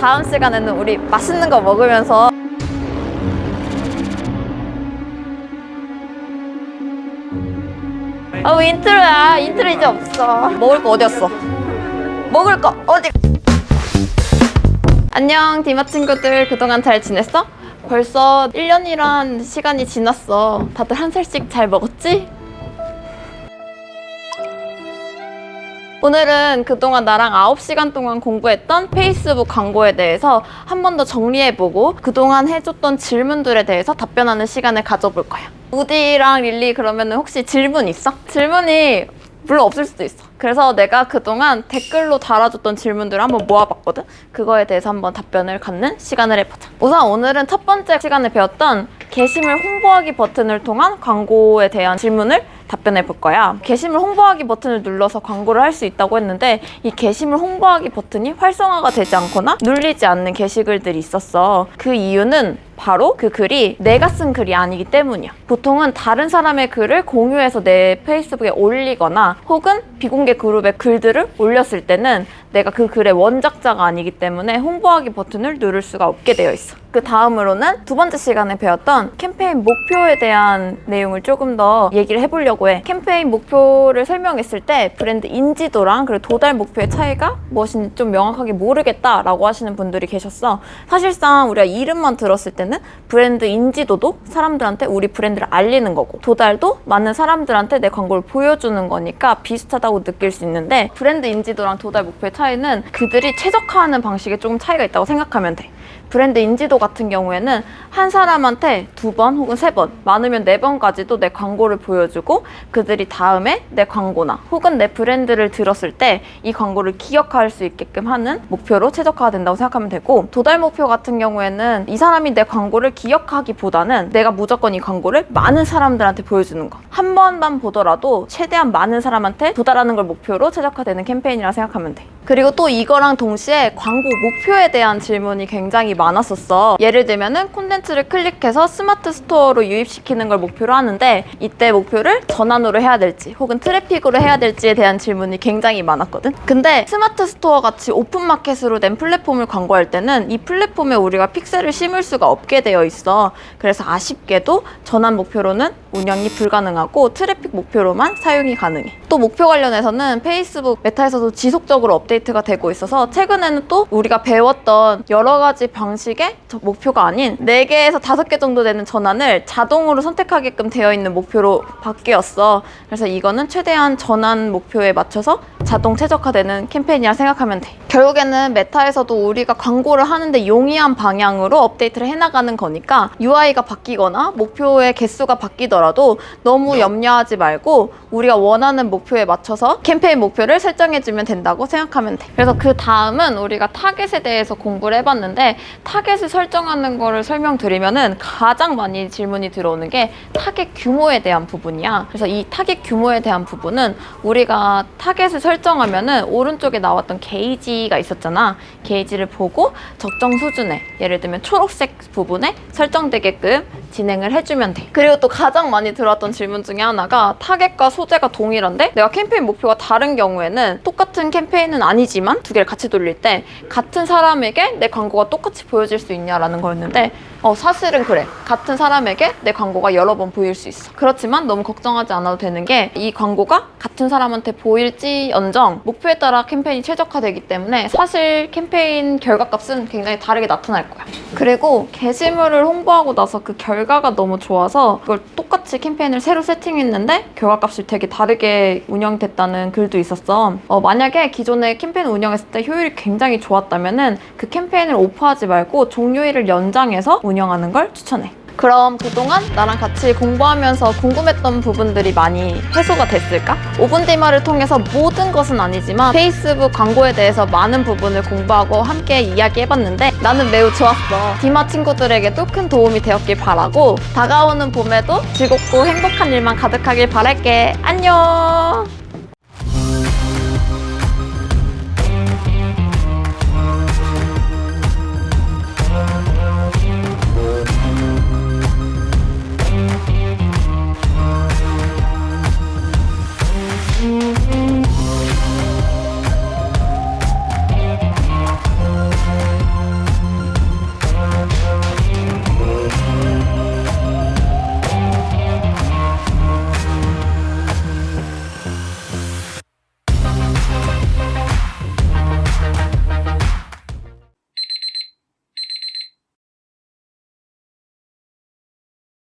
다음 시간에는 우리 맛있는 거 먹으면서 인트로야. 인트로 이제 없어. 먹을 거 어디였어? 먹을 거 어디? 안녕 디마 친구들, 그동안 잘 지냈어? 벌써 1년이란 시간이 지났어. 다들 한 살씩 잘 먹었지? 오늘은 그동안 나랑 9시간 동안 공부했던 페이스북 광고에 대해서 한 번 더 정리해보고 그동안 해줬던 질문들에 대해서 답변하는 시간을 가져볼 거야. 우디랑 릴리, 그러면 혹시 질문 있어? 질문이 물론 없을 수도 있어. 그래서 내가 그동안 댓글로 달아줬던 질문들을 한번 모아봤거든? 그거에 대해서 한번 답변을 갖는 시간을 해보자. 우선 오늘은 첫 번째 시간에 배웠던 게시물 홍보하기 버튼을 통한 광고에 대한 질문을 답변해 볼 거야. 게시물 홍보하기 버튼을 눌러서 광고를 할 수 있다고 했는데, 이 게시물 홍보하기 버튼이 활성화가 되지 않거나 눌리지 않는 게시글들이 있었어. 그 이유는 바로 그 글이 내가 쓴 글이 아니기 때문이야. 보통은 다른 사람의 글을 공유해서 내 페이스북에 올리거나 혹은 비공개 그룹에 글들을 올렸을 때는 내가 그 글의 원작자가 아니기 때문에 홍보하기 버튼을 누를 수가 없게 되어 있어. 그 다음으로는 두 번째 시간에 배웠던 캠페인 목표에 대한 내용을 조금 더 얘기를 해보려고 해. 캠페인 목표를 설명했을 때 브랜드 인지도랑 그리고 도달 목표의 차이가 무엇인지 좀 명확하게 모르겠다라고 하시는 분들이 계셨어. 사실상 우리가 이름만 들었을 때는 브랜드 인지도도 사람들한테 우리 브랜드를 알리는 거고, 도달도 많은 사람들한테 내 광고를 보여주는 거니까 비슷하다고 느낄 수 있는데, 브랜드 인지도랑 도달 목표의 차이는 그들이 최적화하는 방식에 조금 차이가 있다고 생각하면 돼. 브랜드 인지도 같은 경우에는 한 사람한테 2번 혹은 3번, 많으면 4번까지도 내 광고를 보여주고 그들이 다음에 내 광고나 혹은 내 브랜드를 들었을 때 이 광고를 기억할 수 있게끔 하는 목표로 최적화가 된다고 생각하면 되고, 도달 목표 같은 경우에는 이 사람이 내 광고를 기억하기보다는 내가 무조건 이 광고를 많은 사람들한테 보여주는 거, 한 번만 보더라도 최대한 많은 사람한테 도달하는 걸 목표로 최적화되는 캠페인이라 생각하면 돼. 그리고 또 이거랑 동시에 광고 목표에 대한 질문이 굉장히 많았었어. 예를 들면은 콘텐츠를 클릭해서 스마트 스토어로 유입시키는 걸 목표로 하는데, 이때 목표를 전환으로 해야 될지 혹은 트래픽으로 해야 될지에 대한 질문이 굉장히 많았거든. 근데 스마트 스토어 같이 오픈마켓으로 된 플랫폼을 광고할 때는 이 플랫폼에 우리가 픽셀을 심을 수가 없게 되어 있어. 그래서 아쉽게도 전환 목표로는 운영이 불가능하고 트래픽 목표로만 사용이 가능해. 또 목표 관련해서는 페이스북 메타에서도 지속적으로 업데이트가 되고 있어서 최근에는 또 우리가 배웠던 여러 가지 방식의 목표가 아닌 4개에서 5개 정도 되는 전환을 자동으로 선택하게끔 되어 있는 목표로 바뀌었어. 그래서 이거는 최대한 전환 목표에 맞춰서 자동 최적화되는 캠페인이라 생각하면 돼. 결국에는 메타에서도 우리가 광고를 하는데 용이한 방향으로 업데이트를 해나가는 거니까 UI가 바뀌거나 목표의 개수가 바뀌더라도 너무 염려하지 말고 우리가 원하는 목표에 맞춰서 캠페인 목표를 설정해주면 된다고 생각하면 돼. 그래서 그 다음은 우리가 타겟에 대해서 공부를 해봤는데, 타겟을 설정하는 거를 설명드리면은 가장 많이 질문이 들어오는 게 타겟 규모에 대한 부분이야. 그래서 이 타겟 규모에 대한 부분은 우리가 타겟을 설정하면은 오른쪽에 나왔던 게이지가 있었잖아. 게이지를 보고 적정 수준에, 예를 들면 초록색 부분에 설정되게끔 진행을 해주면 돼. 그리고 또 가장 많이 들어왔던 질문 중에 하나가 타겟과 소재가 동일한데 내가 캠페인 목표가 다른 경우에는 똑같은 캠페인은 아니지만 2개를 같이 돌릴 때 같은 사람에게 내 광고가 똑같이 보여질 수 있냐라는 거였는데, 사실은 그래. 같은 사람에게 내 광고가 여러 번 보일 수 있어. 그렇지만 너무 걱정하지 않아도 되는 게, 이 광고가 같은 사람한테 보일지언정 목표에 따라 캠페인이 최적화되기 때문에 사실 캠페인 결과값은 굉장히 다르게 나타날 거야. 그리고 게시물을 홍보하고 나서 그 결과가 너무 좋아서 그걸 똑같이 캠페인을 새로 세팅했는데 결과값이 되게 다르게 운영됐다는 글도 있었어. 만약에 기존에 캠페인 운영했을 때 효율이 굉장히 좋았다면은 그 캠페인을 오프하지 말고 종료일을 연장해서 운영하는 걸 추천해. 그럼 그동안 나랑 같이 공부하면서 궁금했던 부분들이 많이 해소가 됐을까? 5분 디마를 통해서 모든 것은 아니지만 페이스북 광고에 대해서 많은 부분을 공부하고 함께 이야기해봤는데 나는 매우 좋았어. 디마 친구들에게도 큰 도움이 되었길 바라고, 다가오는 봄에도 즐겁고 행복한 일만 가득하길 바랄게. 안녕!